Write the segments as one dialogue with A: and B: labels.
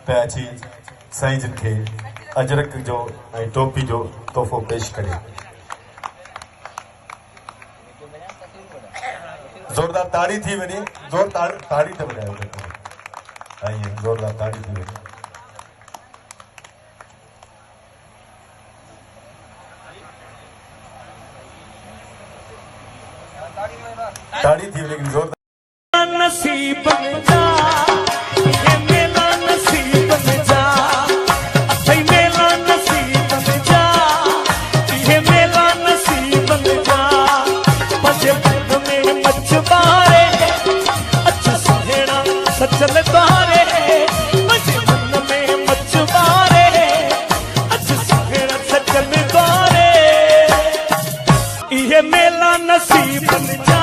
A: Patchy Sai जिन खे अजरक जो ऐं टोपी जो तोहफ़ो पेश करे। ज़ोरदार ताड़ी थी वञे, ताड़ी त वॼायो ऐं ज़ोरदार ताड़ी थी वञे। ताड़ी थी वञे लेकिन ज़ोरदार
B: नसीब जा ये मेरा नसीब जा भाई मेरा नसीब जा ये मेरा नसीब जा बजे में मछुआरे अच्छा सुहेड़ा सचल तारे बजे में मछुआरे अच्छा सुहेड़ा सचल तारे ये मेरा नसीब जा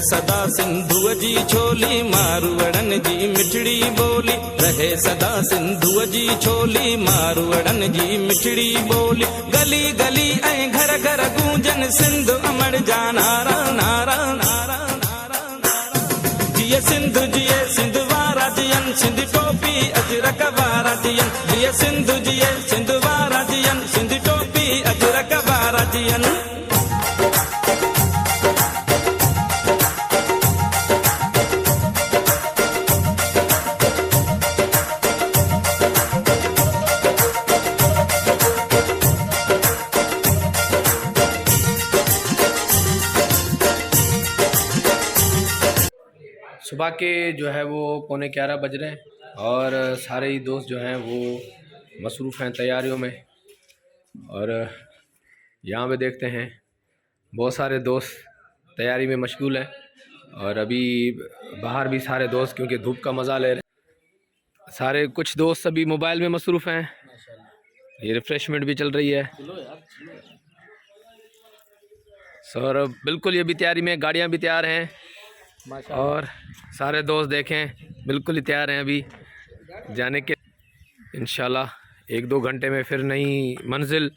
C: सदा सिंधुअ जी छोली मारवड़न जी मिठड़ी बोली रहे सदा सिंधुअ जी छोली मारवड़न जी मिठड़ी बोली गली गली ऐं घर घर गूंजन सिंधु अमर जा नारा नारा नारा नारा जिए सिंधु जिए सिंधु वारा जियन सिंध टोपी अजरक वारा जियन जिए सिंधु जिए सिंधु वारा जियन सिंध टोपी अजरक वारा जियन।
D: सुबह के जो है वो 11:15 बज रहे हैं और सारे ही दोस्त जो हैं वो मसरूफ़ हैं तैयारियों में। और यहाँ पे देखते हैं बहुत सारे दोस्त तैयारी में मशगूल हैं और अभी बाहर भी सारे दोस्त क्योंकि धूप का मज़ा ले रहे हैं। सारे कुछ दोस्त अभी मोबाइल में मसरूफ़ हैं, ये रिफ़्रेशमेंट भी चल रही है। और बिल्कुल ये भी तैयारी में, गाड़ियाँ भी तैयार हैं और सारे दोस्त देखें बिल्कुल ही तैयार हैं अभी जाने के। इंशाल्लाह 1-2 घंटे में फिर नई मंजिल,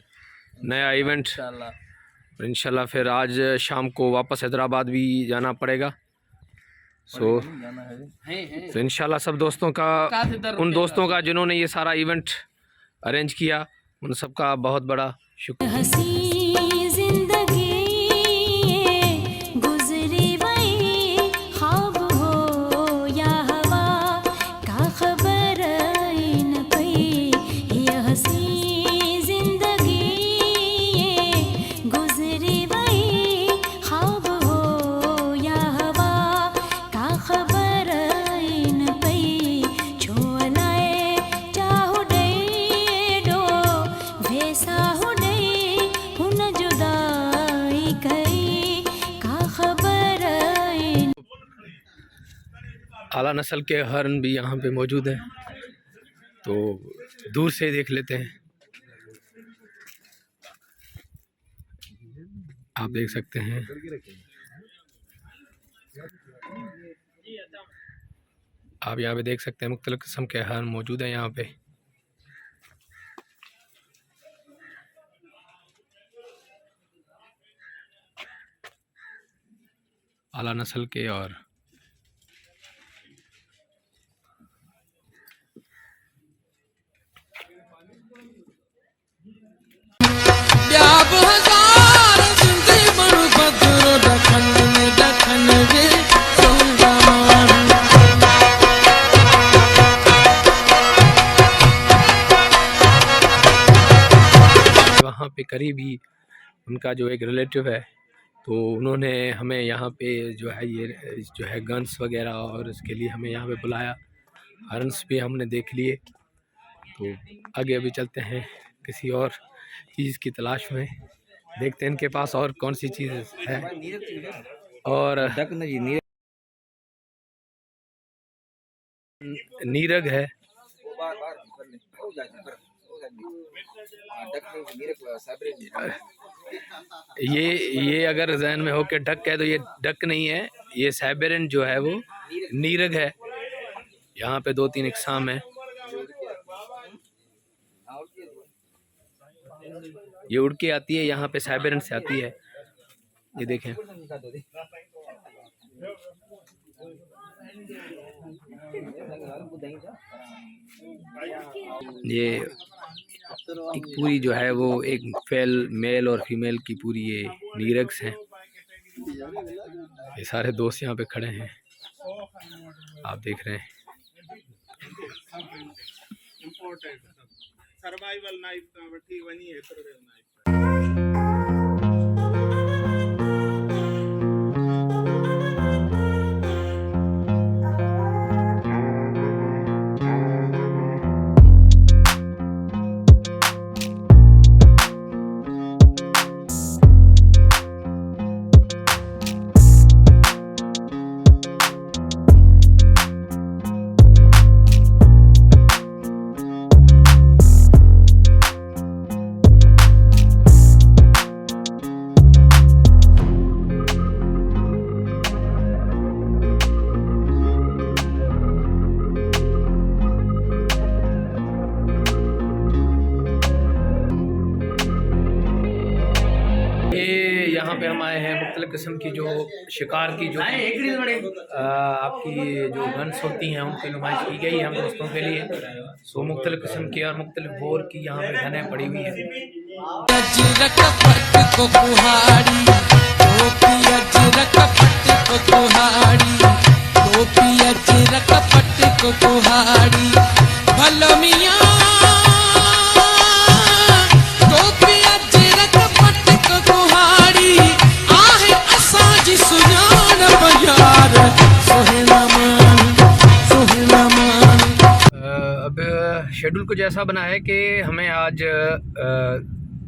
D: नया इवेंट इंशाल्लाह। फिर आज शाम को वापस हैदराबाद भी जाना पड़ेगा। तो इंशाल्लाह सब दोस्तों का, उन दोस्तों का जिन्होंने ये सारा इवेंट अरेंज किया, उन सब का बहुत बड़ा शुक्रिया। आला नस्ल के हरन भी यहाँ पे मौजूद हैं, तो दूर से देख लेते हैं। आप देख सकते हैं आप यहाँ पे देख सकते हैं मुख्तलिफ किस्म के हरन मौजूद हैं यहाँ पे। आला नस्ल के और करीबी उनका जो एक रिलेटिव है, तो उन्होंने हमें यहाँ पे जो है ये जो है गन्स वगैरह और इसके लिए हमें यहाँ पे बुलाया। हॉर्न्स भी हमने देख लिए, तो आगे अभी चलते हैं किसी और चीज़ की तलाश में, देखते हैं इनके पास और कौन सी चीज़ है। और नीरग है, ये अगर जहन में हो के डक है तो ये डक नहीं है, ये साइबेरियन जो है वो नीरग है। यहाँ पे 2-3 इकसाम है। ये उड़ के आती है, यहाँ पे साइबेरियन से आती है। ये देखें, ये एक पूरी जो है वो एक मेल और फीमेल की पूरी ये नीरग्स हैं। ये सारे दोस्त यहाँ पे खड़े हैं, आप देख रहे हैं।
E: सर्वाइवल नाइफ కాబట్టి ఇవన్నీ ఎదురుగా ఉన్నాయి।
D: यहाँ पे हम आए हैं मुख्तलिफ़ किस्म की जो शिकार की जो आपकी जो गन्स होती हैं उनकी नुमाइश की गई है हम दोस्तों के लिए। सो मुख्तलिफ़ किस्म की और मुख्तलिफ़ बोर की यहाँ पे गनें पड़ी हुई हैं। शेड्यूल कुछ ऐसा बना है कि हमें आज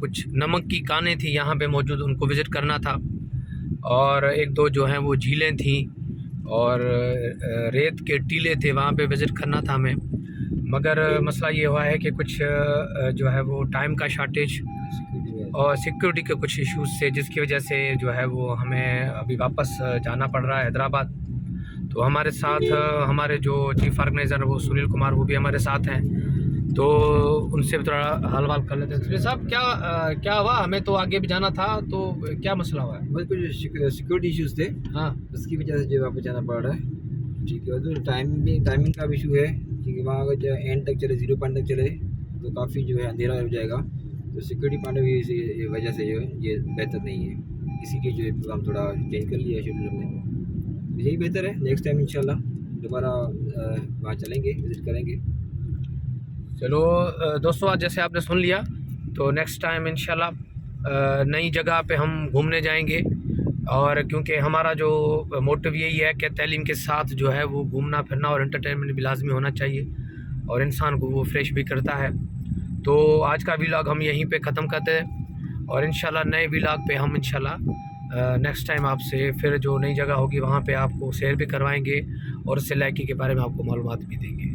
D: कुछ नमक की कानें थी यहाँ पे मौजूद, उनको विज़िट करना था, और 1-2 जो हैं वो झीलें थी और रेत के टीले थे, वहाँ पे विज़िट करना था हमें। मगर मसला ये हुआ है कि कुछ जो है वो टाइम का शॉर्टेज और सिक्योरिटी के कुछ इश्यूज़ थे, जिसकी वजह से जो है वो हमें अभी वापस जाना पड़ रहा है हैदराबाद। तो हमारे साथ हमारे जो चीफ ऑर्गेनाइज़र वो सुनील कुमार, वो भी हमारे साथ हैं, तो उनसे भी थोड़ा हाल वाल कर लेते हैं। सुनील साहब, क्या हुआ? हमें तो आगे भी जाना था, तो क्या मसला हुआ है?
F: बस कुछ सिक्योरिटी इश्यूज़ थे,
D: हाँ,
F: उसकी वजह से जो वापस जाना पड़ रहा है। ठीक है, तो टाइमिंग का भी इशू है, क्योंकि वहाँ अगर जो एंड तक चले, 0 पॉइंट तक चले तो काफ़ी जो है अंधेरा हो जाएगा। तो सिक्योरिटी पॉइंट भी इसी वजह से जो है ये बेहतर नहीं है, इसी के जो है प्रोग्राम थोड़ा चेंज कर लिया है शेड्यूल हमने। यही बेहतर है, नेक्स्ट टाइम इंशाल्लाह दोबारा वहाँ चलेंगे, विज़िट करेंगे।
D: चलो दोस्तों, आज जैसे आपने सुन लिया, तो नेक्स्ट टाइम इंशाल्लाह नई जगह पे हम घूमने जाएंगे। और क्योंकि हमारा जो मोटिव यही है कि तालीम के साथ जो है वो घूमना फिरना और एंटरटेनमेंट भी लाजमी होना चाहिए, और इंसान को वो फ्रेश भी करता है। तो आज का व्लॉग हम यहीं पे ख़त्म करते हैं, और इंशाल्लाह नए व्लॉग पे हम इंशाल्लाह नेक्स्ट टाइम आपसे फिर जो नई जगह होगी वहाँ पे आपको शेयर भी करवाएंगे, और उस इलाके के बारे में आपको मालूमात भी देंगे।